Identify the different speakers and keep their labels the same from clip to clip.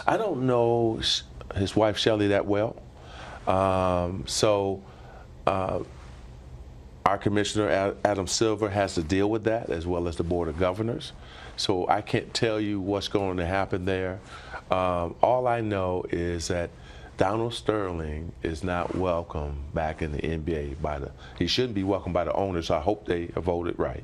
Speaker 1: I don't know his wife Shelley that well. So our commissioner, Adam Silver, has to deal with that, as well as the Board of Governors. So I can't tell you what's going to happen there. All I know is that Donald Sterling is not welcome back in the NBA he shouldn't be welcomed by the owners. So I hope they voted right.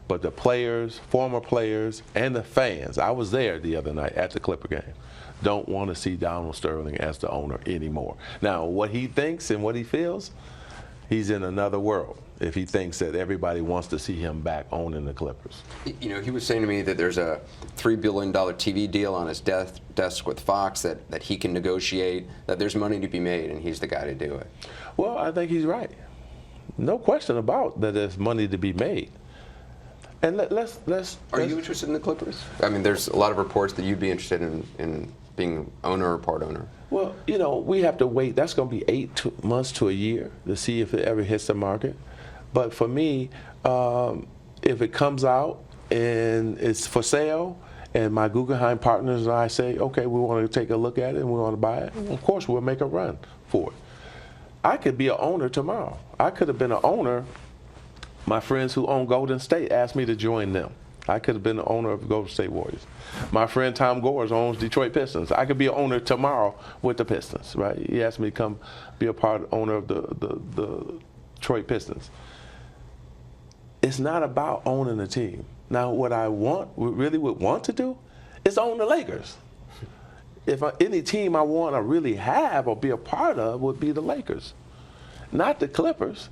Speaker 1: But the players, former players, and the fans, I was there the other night at the Clipper game, don't want to see Donald Sterling as the owner anymore. Now, what he thinks and what he feels, he's in another world if he thinks that everybody wants to see him back owning the Clippers.
Speaker 2: You know, he was saying to me that there's a $3 billion TV deal on his desk with Fox that he can negotiate, that there's money to be made, and he's the guy to do it.
Speaker 1: Well, I think he's right. No question about that there's money to be made. And let's
Speaker 2: Are you interested in the Clippers? I mean, there's a lot of reports that you'd be interested in being owner or part owner.
Speaker 1: Well, you know, we have to wait. That's going to be 8 months to a year to see if it ever hits the market. But for me, if it comes out and it's for sale, and my Guggenheim partners and I say, okay, we want to take a look at it and we want to buy it, of course we'll make a run for it. I could be an owner tomorrow. I could have been an owner. My friends who own Golden State asked me to join them. I could have been the owner of the Golden State Warriors. My friend Tom Gores owns Detroit Pistons. I could be an owner tomorrow with the Pistons, right? He asked me to come be a owner of the Detroit Pistons. It's not about owning a team. Now, what I really would want to do is own the Lakers. If any team I want to really have or be a part of would be the Lakers, not the Clippers.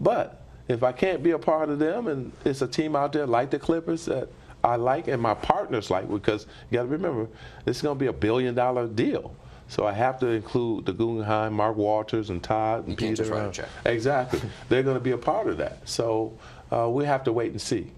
Speaker 1: But if I can't be a part of them, and it's a team out there like the Clippers that I like and my partners like, because you got to remember, this is going to be $1 billion deal. So I have to include the Guggenheim, Mark Walters, and Todd and
Speaker 2: You can't
Speaker 1: Peter.
Speaker 2: just write a check.
Speaker 1: Exactly. They're going to be a part of that. So we have to wait and see.